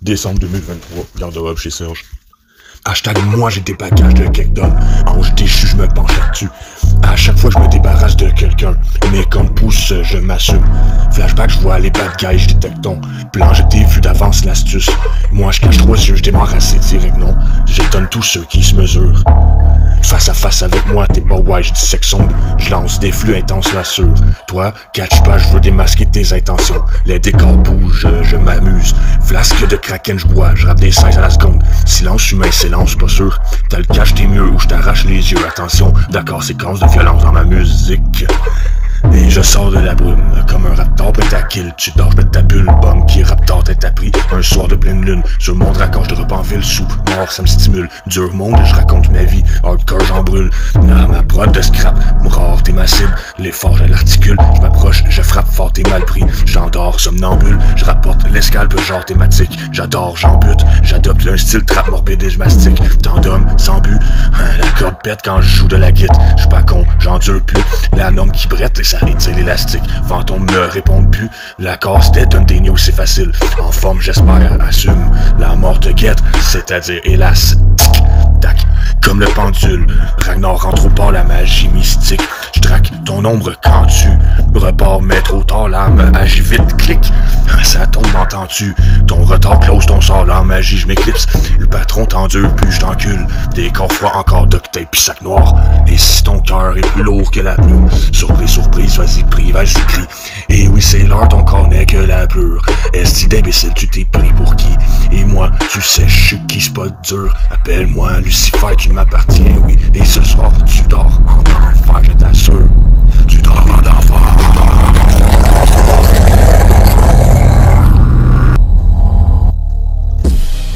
Décembre 2023, garde-robe chez Serge. Hashtag moi j'ai des bagages de quelques d'hommes. Ange déchu, je me penche là-dessus. À chaque fois je me débarrasse de quelqu'un, mais comme pousse, je m'assume. Flashback, je vois les bad guys, je détecte ton plan, j'ai des vues d'avance l'astuce. Moi je cache 3 yeux, je démarre assez direct, non. J'étonne tous ceux qui se mesurent. Face à face avec moi, t'es pas ouais, je dis sexe sombre. Je lance des flux intenses l'assure. Toi, catch pas, je veux démasquer tes intentions. Les décors bougent, je m'amuse. Flasque de kraken, je bois, je rappe des 16 à la seconde. Silence humain, silence, pas sûr. T'as le cache, t'es mieux ou je t'arrache les yeux. Attention, d'accord, séquence de violence dans ma musique. Et je sors de la brume, comme un raptor prêt à kill. Tu dors, j'mets ta bulle, bombe qui raptor tête à pris. Un soir de pleine lune, sur le monde raccroche de repas en ville sous. Mort, ça me stimule, dur monde, je raconte ma vie. Hardcore, j'en brûle, ma prod de scrap. Rare, t'es ma cible, l'effort, je l'articule. Je m'approche, je frappe fort, t'es mal pris. J'endors, somnambule, je rapporte l'escalpe, genre thématique. J'adore, j'en bute, j'adopte un style trap morbide et je mastique. Tant d'hommes, sans but, la corde pète quand je joue de la guitare. J'suis pas con, j'endure plus. La norme qui brette, ça étire l'élastique. Fantôme me répond plus. La casse-tête donne des news, c'est facile. En forme, j'espère, assume. La mort te guette, c'est-à-dire hélas. Tic, tac, comme le pendule. Ragnar rentre au port, la magie mystique. Je traque ton ombre quand tu repars, mais trop tard, l'âme agit vite, clic. Ça tombe, m'entends-tu? Ton retard close ton sort, la magie, je m'éclipse. Le patron t'endure, plus je t'encule. Des corps froids, encore duct tape pis sac noir. Et si ton cœur est plus lourd que la plume, surprise, surprise, vas-y prie, vas-y crie. Et oui, c'est l'heure, ton corps n'est que la pure. Est-ce d'imbécile, tu t'es pris pour qui? Et moi, tu sais, je suis qui, c'est pas dur. Appelle-moi Lucifer, tu m'appartiens, oui. Et ce soir, tu dors en enfer, je t'assure. Tu dors en enfer.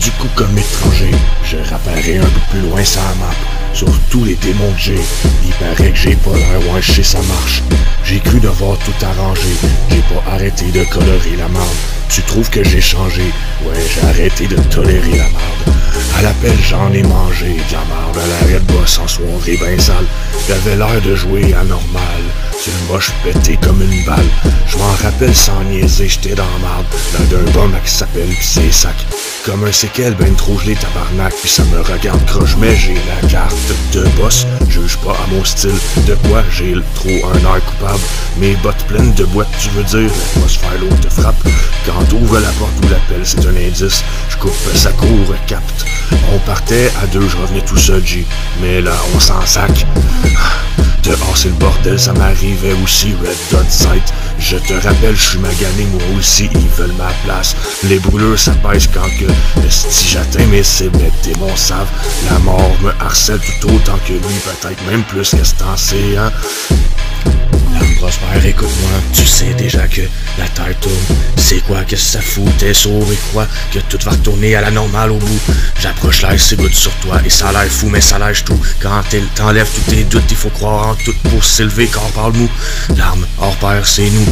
Du coup, comme étranger, je rapparais un peu plus loin sa map. Sur tous les démons que j'ai, il paraît que j'ai pas l'air, ouais, je sais ça marche. J'ai cru devoir tout arranger, j'ai pas arrêté de colorer la marde. Tu trouves que j'ai changé, ouais, j'ai arrêté de tolérer la marde. À l'appel, j'en ai mangé, de la marde à l'arrêt de boss en soirée ben sale. J'avais l'air de jouer anormal, sur le moche pété comme une balle. Je m'en rappelle sans niaiser, j'étais dans la marde, dans d'un bon qui s'appelle pis c'est sac. Comme un séquel, ben trop gelé tabarnak, puis ça me regarde croche, mais j'ai la carte de boss, juge pas à mon style. De quoi j'ai trop un air coupable, mes bottes pleines de boîtes, tu veux dire, l'atmosphère l'eau te frappe. Quand t'ouvres la porte ou l'appel, c'est un indice, je coupe sa cour, capte. On partait à deux, je revenais tout seul, G, mais là on s'en sac. Dehors c'est le bordel, ça m'arrivait aussi, Red Dot Sight. Je te rappelle, je suis magané, moi aussi, ils veulent ma place. Les brûleurs ça baisse quand que si j'atteins mes cibles, les démons savent. La mort me harcèle tout autant que lui, peut-être même plus, qu'est-ce que t'en sais, hein? L'âme prospère, écoute-moi, tu sais déjà que la terre tourne. C'est quoi, qu'est-ce que ça fout? T'es sauvé quoi? Que tout va retourner à la normale au bout. J'approche l'air, c'est good sur toi, et ça a l'air fou, mais ça lâche tout. Quand t'enlèves tous tes doutes, il faut croire en tout pour s'élever quand on parle mou. L'arme hors pair, c'est nous.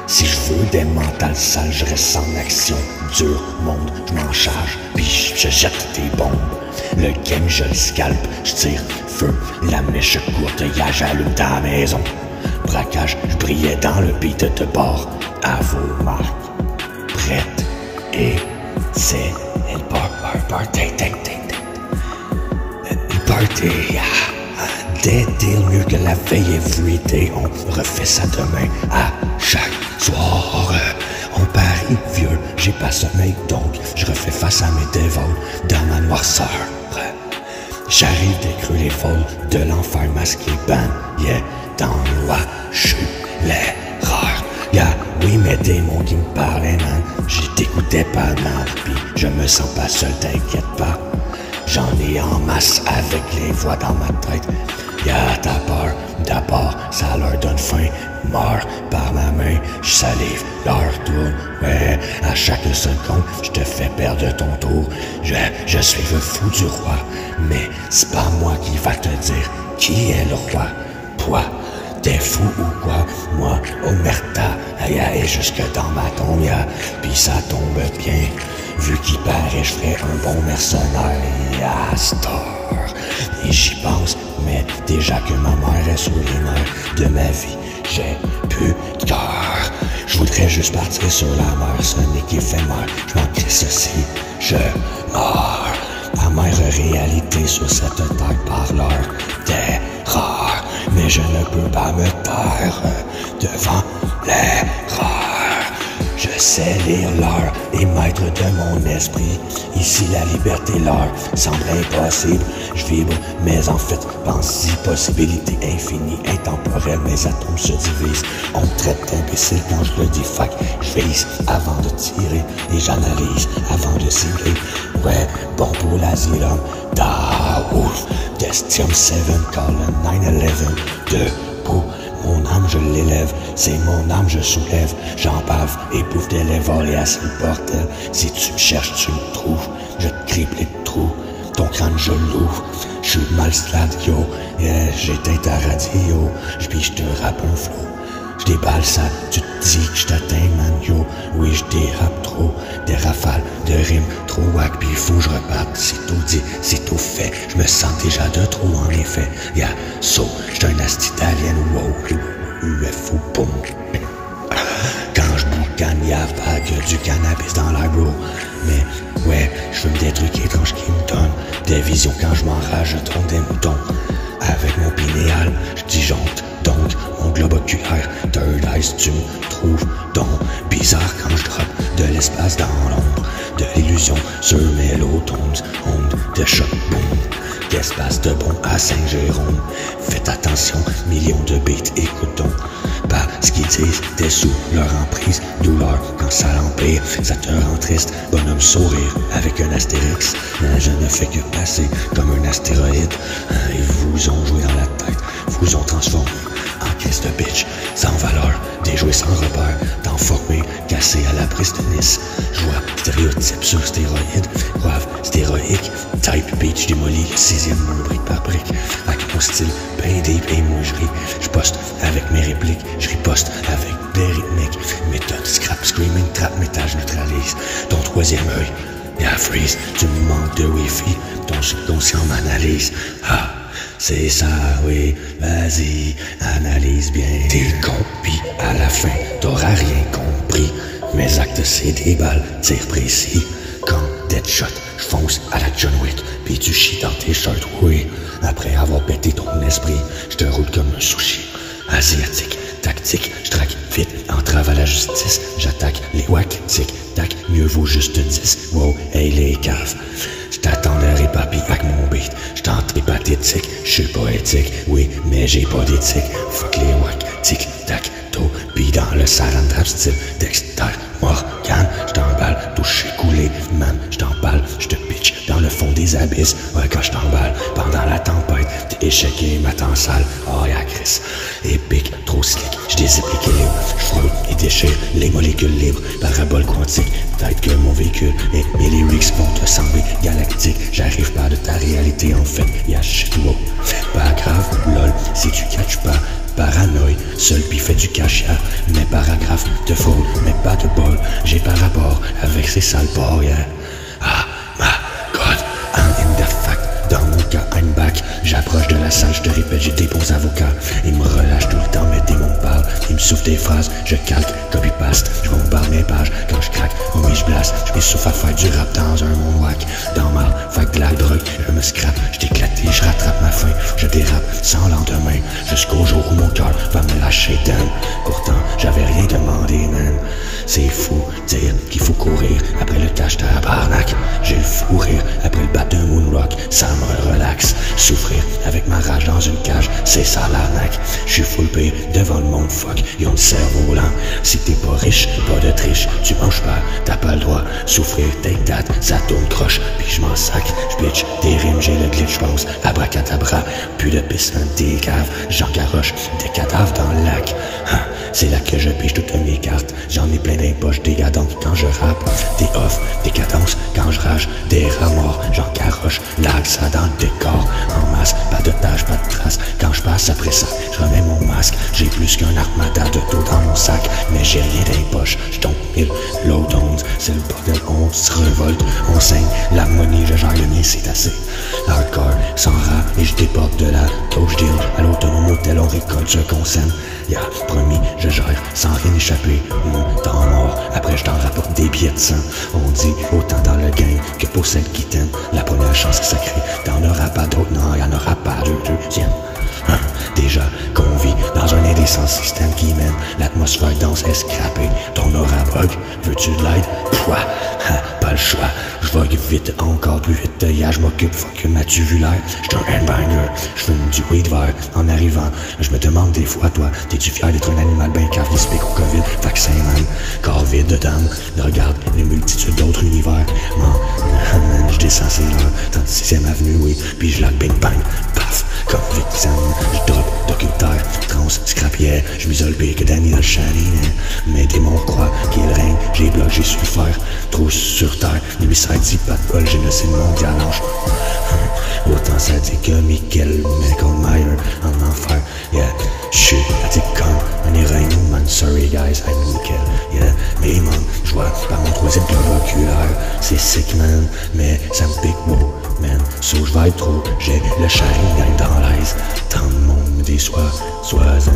Si je veux des mentales sales, je reste en action. Dur monde, je m'en charge, puis je jette des bombes. Le game, je le scalpe, je tire feu, la mèche courte, y'a j'allume ta maison. Braquage, je brillais dans le beat de bord. À vos marques, prête, et c'est le party. Le party, des deals mieux que la veille everyday. On refait ça demain à chaque soir. On parie vieux, j'ai pas sommeil donc je refais face à mes dévots dans ma noirceur. J'arrive d'écrire les folles de l'enfer masqué, ben, yeah, dans loi, je suis l'erreur. Yeah, oui, des démons qui me parlaient, man. J'y t'écoutais pas mal, pis je me sens pas seul, t'inquiète pas. J'en ai en masse avec les voix dans ma tête. Y'a ta peur, d'abord, ça leur donne faim. Mort par ma main, j'salive leur tour. Ouais, à chaque seconde, j'te fais perdre ton tour. Je suis le fou du roi, mais c'est pas moi qui va te dire qui est le roi. Toi, t'es fou ou quoi? Moi, omerta, aïe aïe, jusque dans ma tombe, pis ça tombe bien. Vu qu'il paraît, j'ferais un bon mercenaire, Star. Et j'y pense, mais déjà que ma mère est sous les nerfs de ma vie, j'ai plus de cœur. Je voudrais juste partir sur la mer, ce n'est qu'éphémère, je m'en crisse ceci, je meurs. Amère réalité sur cette terre par leur terreur, mais je ne peux pas me taire devant l'erreur. Je sais lire l'heure et maître de mon esprit. Ici la liberté leur semble impossible. Je vibre, mais en fait pense-y. Possibilité infinie, intemporelle. Mes atomes se divisent. On me traite d'imbécile quand je le dis. Fac, je vise avant de tirer et j'analyse avant de cibler. Ouais, bon pour l'asylum. Daouf, Destium 7, colonne 9-11. Debout. Mon âme je l'élève, c'est mon âme je soulève. J'en bave et bouffe des lèvres et assez le bordel. Si tu me cherches, tu me trouves. Je te crible les trous, ton crâne je l'ouvre. Je suis mal slade yo, yeah, j'éteins ta radio. J'pis j'te rappe un flow. J'déballe ça, tu te dis que j't'atteins man yo. Oui j'dérape trop, des rafales de rimes trop wack. Pis faut que je reparte, c'est tout dit, c'est tout fait. Je me sens déjà de trop en effet. Yeah, so, j'suis un asti italien, wow, UFO, boum. Quand je boucane, y'a pas que du cannabis dans l'air, bro. Mais ouais, j'fume des trucs étranges qui me donnent des visions. Quand je m'enrage, je trompe des moutons. Avec mon pinéal, j'disjoncte donc mon globe oculaire. Third eyes, tu me trouves donc bizarre quand je drop de l'espace dans l'ombre. De l'illusion sur mes low tones, onde de choc, boum. Qu'espace de bon à Saint-Jérôme. Faites attention, millions de beats, écoute donc. Pas ce qu'ils disent, t'es sous leur emprise. Douleur quand ça l'empire, ça te rend triste. Bonhomme sourire avec un astérix. Je ne fais que passer comme un astéroïde. Ils vous ont joué dans la tête, vous ont transformé en caisse de bitch, sans valeur, déjoué sans repère, t'enformé, cassé à la prise de Nice. Joie, stéréotype sur stéroïde, grave, stéroïque, type beach, démoli, le 6e mot, brique par brique, avec mon style, ben deep et moi je poste avec mes répliques, je riposte avec des rythmiques, méthode, scrap, screaming, trap, métage, neutralise, ton troisième œil, y'a freeze, tu me manques de wifi, ton subconscient m'analyse, ah. C'est ça, oui, vas-y, analyse bien. T'es compi à la fin, t'auras rien compris. Mes actes, c'est des balles, tir précis. Comme Deadshot, j'fonce à la John Wick, pis tu chies dans tes shirts, oui. Après avoir pété ton esprit, j'te roule comme un sushi. Asiatique, tactique, j'traque vite, entrave à la justice. J'attaque les wacks, tic, tac, mieux vaut juste 10. Wow, hey les caves. J't'attendrai papi avec mon beat. J't'entre pathétique, j'suis poétique. Oui, mais j'ai pas d'éthique. Fuck les wacks, tic, tac, to. Pis dans le salon trap style Dexter, Morgan. J't'emballe, touché, coulé, man. J't'emballe, j'te pitch dans le fond des abysses. Ouais, quand j't'emballe, pendant la tempête, t'es échequé, m'attends sale. Oh, y'a Chris, épique, trop slick. J'dézippe l'équilibre, j'froule et déchire les molécules libres. Parabole quantique, peut-être que mon véhicule et mes lyrics vont te sembler galactiques. J'arrive pas de ta réalité, en fait, y'a shit, wow. Pas grave, lol, si tu catches pas. Paranoïe, seul pis fait du cash, mes paragraphes te frôlent, mais pas de bol. J'ai par rapport avec ces sales porcs, yeah. Ah, my God, I'm in the fact. Dans mon cas, I'm back. J'approche de la salle, je te répète, j'ai des bons avocats. Ils me relâchent tout le temps, mes démons parlent. Ils me soufflent des phrases, je calque, copy-paste. Je bombarde mes pages, quand je craque, oh oui, je blasse. Je m'essouffle à faire du rap dans un monde whack. Dans ma vague de la drogue, je me scrape, je t'éclate et je rattrape ma faim. Je dérape sans lendemain, jusqu'au jour où mon cœur va me lâcher down. Pourtant, j'avais rien demandé, man. C'est fou, dire qu'il faut courir après le cache tabarnak. J'ai le fou rire après le bat d'un moonrock, ça me relaxe. Souffrir avec ma rage dans une cage, c'est ça l'arnaque. J'suis full pay devant le monde, fuck, ils ont le cerveau lent. Si t'es pas riche, pas de triche, tu manges pas, t'as pas le droit. Souffrir, take that, ça tourne croche, pis j'm'en sac. J'bitch des rimes, j'ai le glitch, j'pense, abracadabra. Plus de pissement, des caves, j'en garoche, des cadavres dans le lac. C'est là que je pige toutes mes cartes, j'en ai plein d'impoches, des gars donc quand je rappe. Des off, des cadences, quand je rage, des remords, j'en garoche, lag ça dans le décor. En masse, pas de tâches, pas de traces, quand je passe après ça, je remets mon masque. J'ai plus qu'un armada de taux dans mon sac, mais j'ai rien dans les poches, j'tombe mille low tones, c'est le bordel, on se révolte, on saigne, l'harmonie, je gère le mien, c'est assez. Hardcore, sans rap, et je déporte de la gauche deal, à l'autonome hôtel, on récolte ce qu'on sème. Y'a promis, je gère, sans rien échapper, mon temps mort, après je t'en rapporte des billets de sang. On dit autant dans le game que pour celles qui t'aiment, la première chance qui sacrée, t'en auras pas d'autres, non, y'en aura pas de deuxième. Déjà qu'on vit dans un indécent système qui mène l'atmosphère dense est scrappée. Ton aura bug, veux-tu de l'aide? Pouah, pas le choix. Je vogue vite, encore plus vite. Yeah, je m'occupe, fuck, m'as-tu vu l'air? J'suis un handbanger, j'fume du weed vert en arrivant. Je me demande des fois, toi, t'es-tu fier d'être un animal ben cave, dispé au COVID, vaccin man, corps vide de dame. Regarde les multitudes d'autres univers. Man, j'descends c'est là, 36e avenue, oui, puis je la bing bang, paf. Comme victime, je drop documentaire, trans, scrapière, je m'isole pire que Daniel Shani. Mes démons croient qu'il règne, j'ai bloqué, j'ai su faire, trop sur terre, les missiles dit pas de bol, génocide mondial en chemin. Autant ça dit que Michael Meyer en enfer, yeah, j'suis addict comme un héroïne, man, sorry guys, I'm nickel, yeah, mais man, j'vois par mon troisième globe oculaire, c'est sick man, mais ça me pique beau. Man, so j'vaille trop, j'ai le shine dans l'aise, tant de monde me déçoit, sois-en.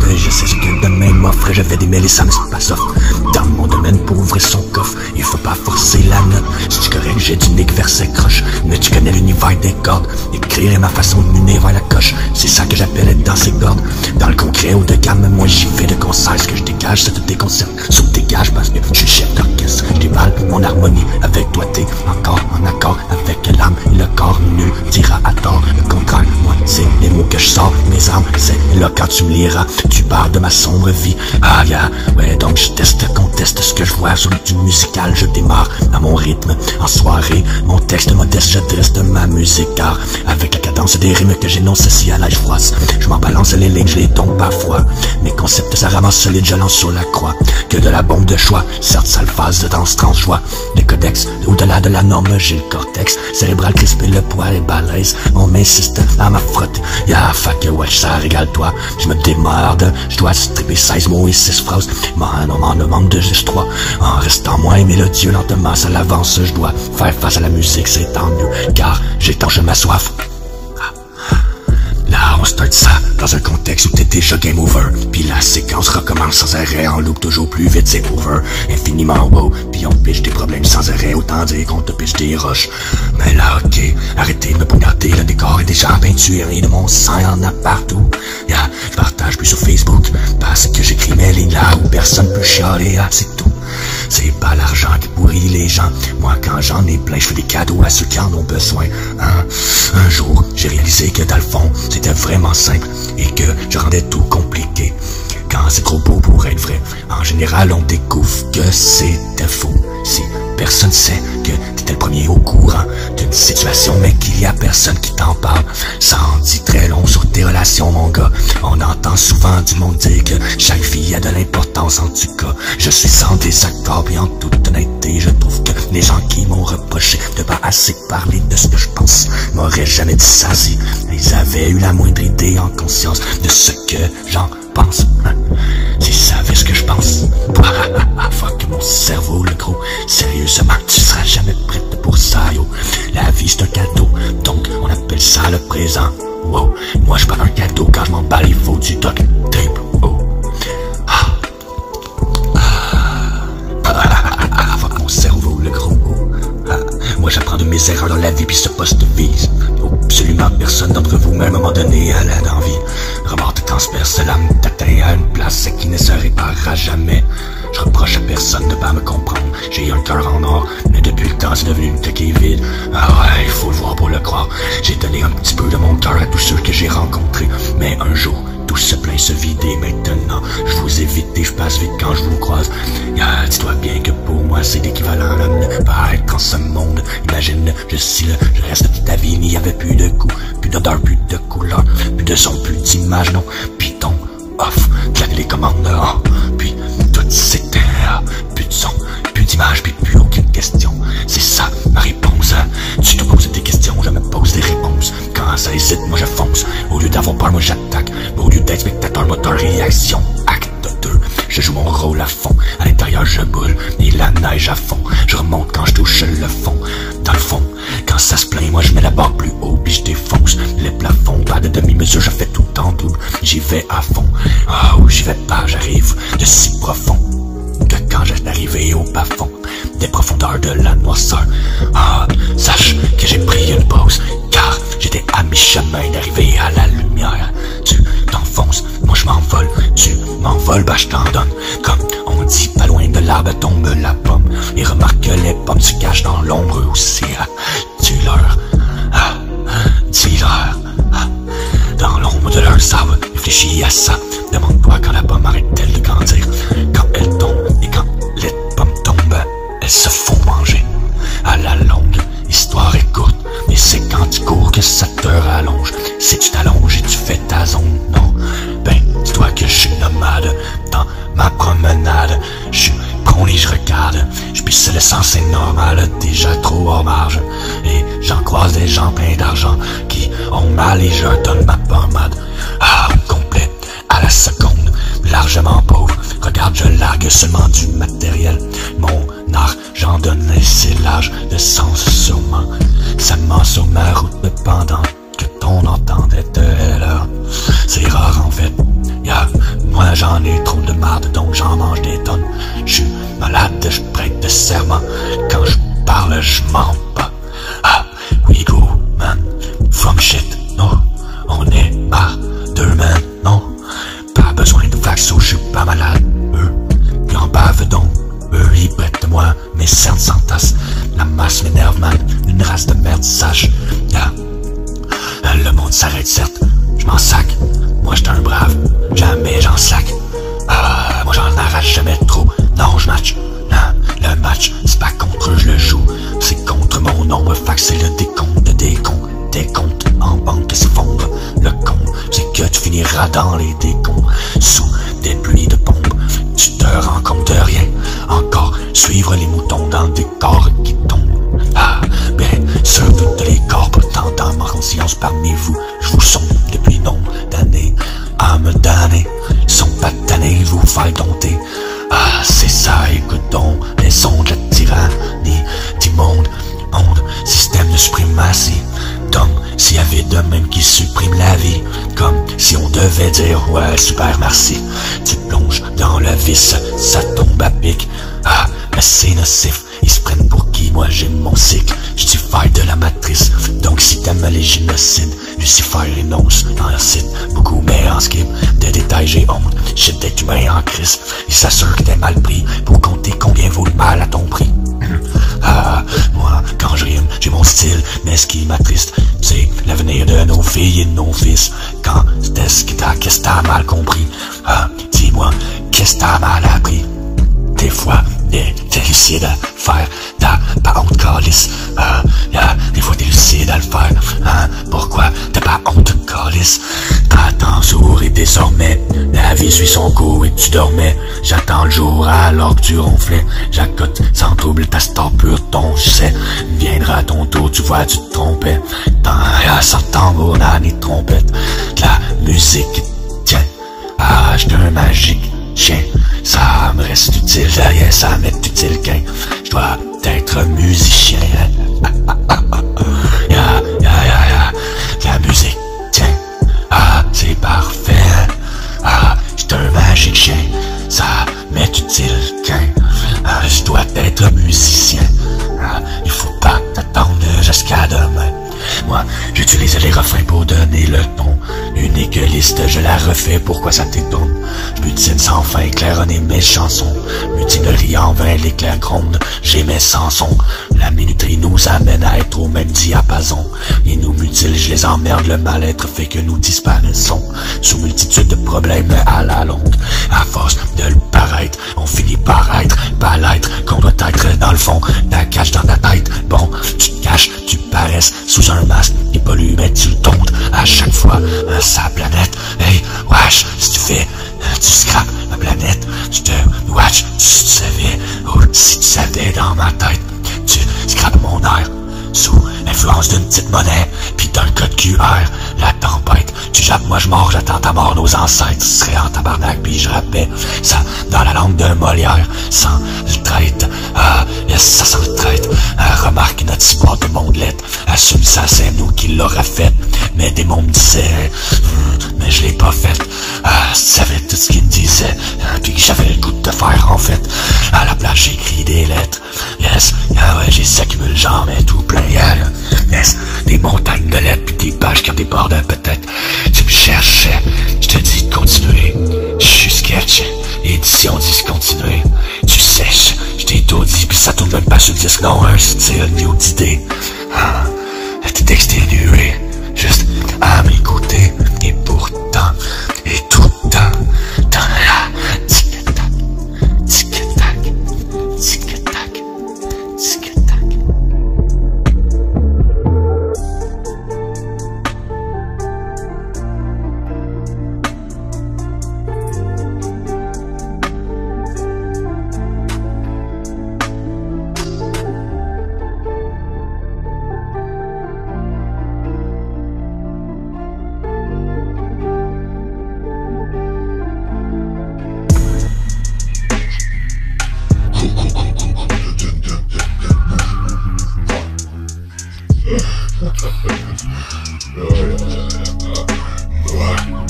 Je sais ce que demain m'offre et je vais démêler ça, mais c'est pas soft. Dans mon domaine, pour ouvrir son coffre, il faut pas forcer la note. Si tu correct, j'ai du nick vers ses croches, mais tu connais l'univers des cordes. Écrire est ma façon de mener vers la coche, c'est ça que j'appelle être dans ses cordes. Dans le concret ou de gamme, moi j'y fais de concert. Ce que je dégage, ça te déconcerte. Sauf dégage parce que je suis chef d'orchestre. Je déballe mon harmonie avec toi, t'es encore en accord avec l'âme et le corps. Nul dira à tort le contraire. Moi, c'est les mots que je sors, mes armes, c'est là quand tu me liras. Tu parles de ma sombre vie, ah yeah, ouais donc je teste, conteste ce que je vois sur du musical, je démarre à mon rythme, en soirée, mon texte modeste, je dresse de ma musique, car avec la cadence des rimes que j'énonce si à l'âge froisse, je m'en balance les lignes, je les tombe parfois, mes concepts ça ramasse solide, je lance sur la croix, que de la bombe de choix, certes sale phase de danse transjoie, les codex, au-delà de la norme, j'ai le cortex, cérébral crispé, le poil est balèze, on m'insiste à ma frotte, yeah, fuck wesh, ça régale-toi, je me démerde, je dois stripper 16 mots et 6 phrases, man, on m'en demande de juste 3, en restant moins mélodieux, lentement ça l'avance, je dois faire face à la musique, c'est tant mieux, car j'étanche ma soif. Là, on start ça dans un contexte où t'es déjà game over. Puis la séquence recommence sans arrêt, en loop toujours plus vite, c'est over. Infiniment wow, puis on pitch des problèmes sans arrêt, autant dire qu'on te pitch des roches. Mais là, ok, arrêtez de me poignarder, le décor est déjà peinturé, de mon sang y'en a partout. Yeah, je partage plus sur Facebook, parce que j'écris mes lignes là où personne peut chialer, ah, c'est tout. c'est pas l'argent qui pourrit les gens. Moi, quand j'en ai plein, je fais des cadeaux à ceux qui en ont besoin. Hein? Un jour, j'ai réalisé que dans le fond, c'était vraiment simple et que je rendais tout compliqué. Quand c'est trop beau pour être vrai, en général, on découvre que c'était faux. Si personne sait que t'étais le premier au courant d'une situation, mais qu'il y a personne qui t'en parle, ça en dit très long sur tes relations, mon gars. On entend souvent du monde dire que chaque fille a de l'importance, en tout cas. Je suis sans désaccord, puis en toute honnêteté, je trouve que les gens qui m'ont reproché de pas assez parler de ce que je pense m'auraient jamais dit ça si ils avaient eu la moindre idée en conscience de ce que j'en pense. S'ils savaient ce que je pense. Fuck mon cerveau, le gros. Sérieusement, tu seras jamais prête pour ça, yo. La vie c'est un cadeau, donc on appelle ça le présent. Wow, moi je parle d'un cadeau quand je m'emballe, il faut du duct tape. Oh. Fuck mon cerveau, le gros. Moi j'apprends de mes erreurs dans la vie puis ce poste vise. Absolument personne d'entre vous, mais à un moment donné, à la d'envie. Remords de transperce l'âme t'atteint à une place qui ne se réparera jamais. Je reproche à personne de pas me comprendre. J'ai un cœur en or, mais depuis le temps c'est devenu une coquille vide. Ah ouais, il faut le voir pour le croire. J'ai donné un petit peu de mon cœur à tous ceux que j'ai rencontrés. Mais un jour, tout se plaint se vider maintenant. Je vous évite et je passe vite quand je vous croise. Dis-toi bien que pour moi c'est l'équivalent de ne pas être en ce monde. Imagine, je suis là, je reste toute ta vie, il n'y avait plus de goût, plus d'odeur, plus de couleur, plus de son, plus d'image, non. Puis ton off, claque les commandes dehors. Puis tout c'était plus de son, plus d'image, puis plus aucune question. C'est ça ma réponse. Tu te poses des questions, je me pose des réponses. Quand ça hésite, moi je fonce. Au lieu d'avoir peur, moi j'attaque. Au lieu d'être spectateur, moteur, réaction. Acte 2, je joue mon rôle à fond. À l'intérieur je boule et la neige à fond. Je remonte quand je touche le fond. Dans le fond, quand ça se plaint, moi je mets la barre plus haut puis je défonce les plafonds. Pas de demi-mesure, je fais tout en double. J'y vais à fond. Oh, j'y vais pas, j'arrive de si profond que quand j'ai arrivé au bas-fond des profondeurs de la noirceur. Sache que j'ai pris une pause, car j'étais à mi-chemin d'arriver à la lumière. Tu t'enfonces, moi je m'envole. Tu m'envoles, bah je t'en donne. Comme on dit, pas loin de l'arbre tombe la pomme. Et remarque que les pommes se cachent dans l'ombre aussi. Dis-leur, dis-leur, dans l'ombre de leur sable, réfléchis à ça. Demande-toi quand la pomme arrête-t-elle de grandir. Quand elle tombe et quand les pommes tombent, elles se font manger. À la longue, l'histoire est courte, mais c'est quand tu cours que ça te rallonge. Si tu t'allonges et tu fais ta zone, non, ben, dis-toi que je suis nomade dans ma promenade. Je suis prompt et je regarde, je pisse le sang, c'est normal, déjà trop hors marge. Et j'en croise des gens pleins d'argent qui ont mal et je leur donne ma pommade. Complet, à la seconde, largement pauvre. Regarde, je largue seulement du matériel. Mon art, j'en donne et c'est l'âge de sens sûrement. Ça ment sur ma route pendant que ton entendait de l'heure. C'est rare en fait. Moi j'en ai trop de marde, donc j'en mange des tonnes. Je suis malade, je prête de serment. Quand je parle, je mens pas. We go, man, from shit, non. On est à 2 man, non. Pas besoin de vaccin, je suis pas malade. Eux, ils en bavent donc. Eux, ils prêtent moi mes cernes s'entassent. La masse m'énerve, man. Une race de merde, sache. Le monde s'arrête, certes. Je m'en sac. Moi, j'étais un brave. Jamais j'en slack. Moi, j'en arrache jamais trop. Non, je match. Le match, c'est pas contre eux, je le joue. C'est contre mon nombre. Fait que c'est le décompte de décompte. Tes comptes en banque s'effondrent. Le compte, c'est que tu finiras dans les décombres. Sous des pluies de pompes. Tu te rends compte de rien. Encore suivre les moutons dans des corps qui tombent. Bien sûr, toutes les corps pourtant dans ma conscience parmi vous. Je vous sonde depuis nombre d'années à me damner. Ils sont pas tannés, vous faire dompter. C'est ça, écoute donc les sons de la tyrannie du monde. Système de suprématie. Donc, s'il y avait de même qui supprime la vie, comme si on devait dire ouais super merci. Tu plonges dans le vice, ça tombe à pic. Mais c'est nocif, ils se prennent pour qui? Moi j'ai mon cycle, je suis fight de la matrice. Donc si t'aimes les génocide. Lucifer énonce en cite beaucoup, mais en skip de détails j'ai honte. Shit d'être humain en crise, il s'assure que t'es mal pris pour compter combien vaut le mal à ton prix. Moi, quand je rime, j'ai mon style, mais ce qui m'attriste, c'est l'avenir de nos filles et de nos fils. Quand qu'est-ce que t'as mal compris? Dis-moi, qu'est-ce que t'as mal appris? Des fois, t'es lucide à faire, t'as pas honte, calice. Des fois t'es lucide à le faire, pourquoi t'as pas honte, calice? T'attends jour et désormais, la vie suit son cours et tu dormais. J'attends le jour alors que tu ronflais. J'accote sans trouble ta star pur ton, je sais. Viendra ton tour, tu vois, tu te trompais. Sans tambour, ni trompette. La musique, tiens, j'étais un magique chien. Ça me reste utile, rien, ça m'est utile qu'un. Je dois être musicien. La musique, tiens, c'est parfait. J'étais un magique chien. Ça m'est utile qu'un. Je dois être musicien. Il faut pas t'attendre jusqu'à demain. Moi, j'utilise les refrains pour donner le ton. Unique liste, je la refais, pourquoi ça t'étonne? Je butine sans fin, claironner mes chansons. Mutinerie en vain, l'éclair gronde, j'ai mes chansons. La minuterie nous amène à être au même diapason. Ils nous mutilent, je les emmerde, le mal-être fait que nous disparaissons. Sous multitude de problèmes à la longue. À force de le paraître, on finit par être, pas l'être qu'on doit être dans le fond. Ta cache dans ta tête, bon, tu te caches, tu paraisses sous un masque qui pollue, mais tu le tontes à chaque fois sa planète. Hey, wesh, si tu fais, tu scrapes ma planète, tu te watch, si tu savais, ou si tu savais dans ma tête, tu scrapes mon air, sous l'influence d'une petite monnaie, pis d'un code QR, la tempête, tu jappes, moi je mords, j'attends ta mort, nos ancêtres seraient en tabarnak, pis je rappais ça dans la langue d'un Molière, sans le traite, yes, ça sent le traite, remarque notre histoire de mondelette, assume ça, c'est nous qui l'aura fait, mais des mots me disaient, mais je l'ai pas fait, si tu savais tout ce qu'ils me disaient, puis que j'avais le goût de te faire en fait, à la place j'écris des lettres, yes, ouais, j'ai s'accumule genre, mais tout plein, yes, des montagnes de lettres, puis des pages qui débordent peut-être, tu me cherchais, je te dis de continuer, je suis sketch, édition dit continuer, tu sèches, je t'ai tout dit, puis ça tourne même pas sur le disque, non, c'est un niveau d'idée, t'es exténué, juste à m'écouter, et pourtant, et tout le temps, dans la tic-tac, tic-tac, tic-tac, tic-tac.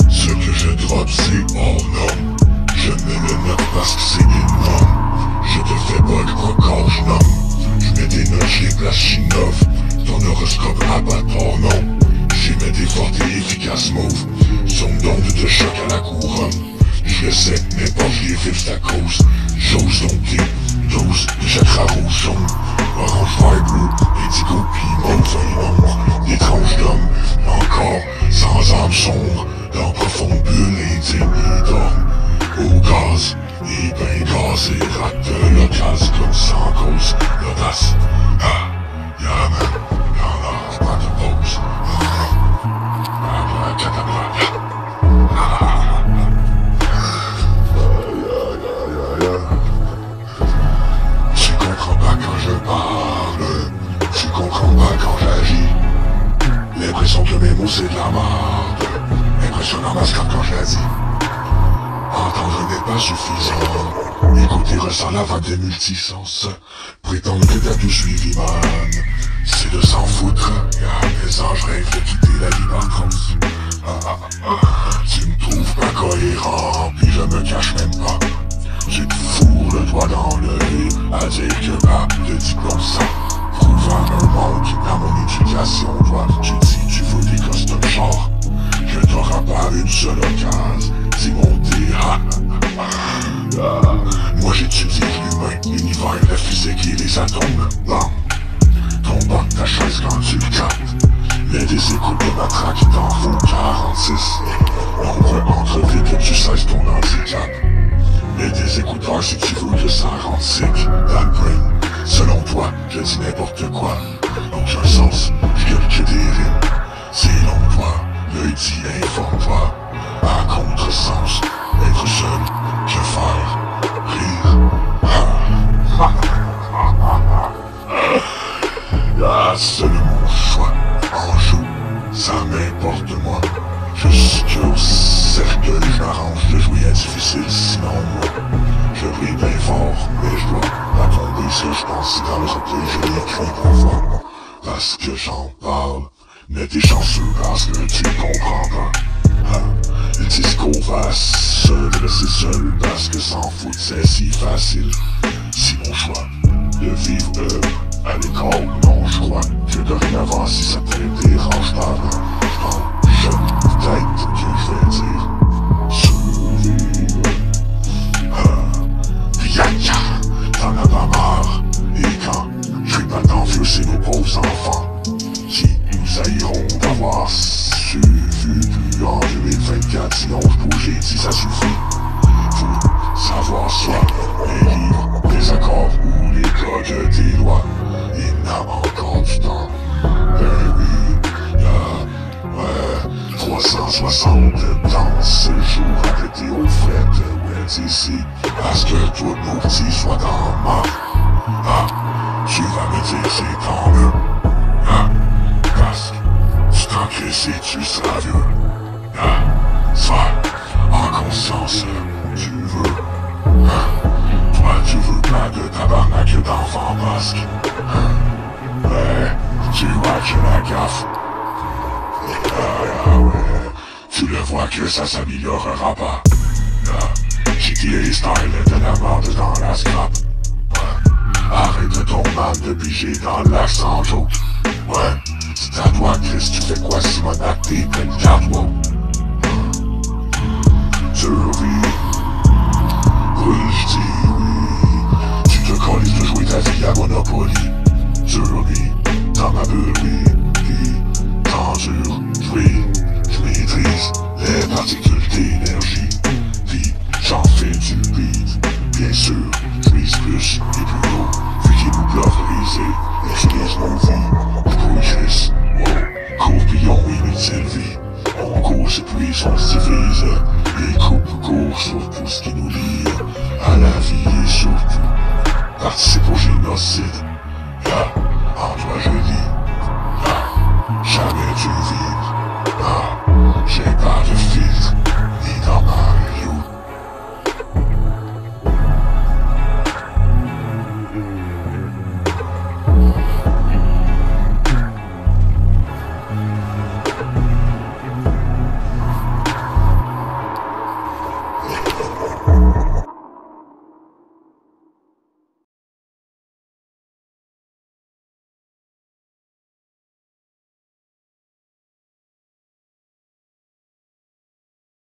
Ce que je drop c'est hors norme. Je mets le note parce que c'est énorme. Je te fais bug encore je nomme. Je mets des notes, je les place chinov. Ton horoscope abat ton nom. J'y mets des fortes et efficaces moves. Zone d'onde de choc à la couronne. Je le sais, mais pas je les file ta cause. J'ose dompter, dose de chakra rouge jaune. Orange, vert, bleu, indigo, pis mauve, un ombre. Des tranches d'hommes, encore, sans âme sombre. Dans profonde bulle, indigne, dorme. Au gaz, et ben gazé, rate de l'occasion, comme sans cause. L'audace, y'a man, y'en a pas de pause. Tu comprends pas quand je parle, tu comprends pas quand j'agis. L'impression que mes mots c'est de la merde, impressionnant mascotte quand je la dis. Entendre n'est pas suffisant, écouter ressent la vague des multisens. Prétendre que t'as tout suivi man, c'est de s'en foutre. Y'a des anges rêvent de quitter la vie par cause. Tu me trouves pas cohérent, puis je me cache même pas. Tu te fous le doigt dans l'œil, à dire que pas de diplôme sans prouvant un manque dans mon éducation. Toi, tu dis tu veux des écoutes de matraque, il t'en faut 46. On pourrait entrever que tu cesses ton handicap. Mets des écouteurs si tu veux que ça rende sick. Dans le brain, selon toi, je dis n'importe quoi. Donc j'ai un sens, je calcule des rimes. Selon toi, l'œil dit informe-toi. À contresens, être seul, je faire rire. Y'a seul mon choix, en joue, ça m'importe moi. Je suis que au cercueil, je m'arrange de jouer à difficile, sinon moi, je brille bien fort, mais je dois la tomber si je pense si dans le recueil je l'écris pour voir. Parce que j'en parle, mais t'es chanceux parce que tu comprends pas. Ils disent qu'on va se dresser seul parce que s'en foutre c'est si facile. Si mon choix de vivre à l'école, non je crois que dorénavant si ça te dérange pas, je peut-être que je vais dire survivre. Yaka, t'en as pas marre. Et quand je suis pas tant vieux, c'est nos pauvres enfants qui nous haïront d'avoir suivi plus en 2024. Sinon je bougeais si ça suffit. Faut savoir soit les livres, les accords ou les codes des lois. Il n'a encore du temps. Ben oui, y'a 360 dans ce jour arrêté aux fêtes. Ouais, ici, parce que tous nos petits soient dans ma. Tu vas me dire c'est tant mieux. Parce que tu t'en cries si tu seras vieux. Sois en conscience, tu veux. Toi tu veux pas de tabarnak d'enfant parce que tu vois que la gaffe. Ouais, tu le vois que ça s'améliorera pas. GTA style de la merde dans la scrap. Arrête de ton man de piger dans l'accent joke. Ouais, c'est à toi Chris, tu fais quoi si mon acte t'es pleine carte, wow. Survie. Oui, je dis oui. Tu te colles de jouer ta vie à Monopoly. Survie, dans ma bulle, oui. Puis, temps dur, oui, je maîtrise les particules d'énergie. Puis, j'en fais du beat. Bien sûr, je mise plus et plus haut. Vu qu'il nous bloque brisé, utilise mon vie. Pour Chris, wow, courpillon inutile vie. On court et puis on se divise. Les coupes courent sur tout ce qui nous lie à la vie et surtout participe au génocide.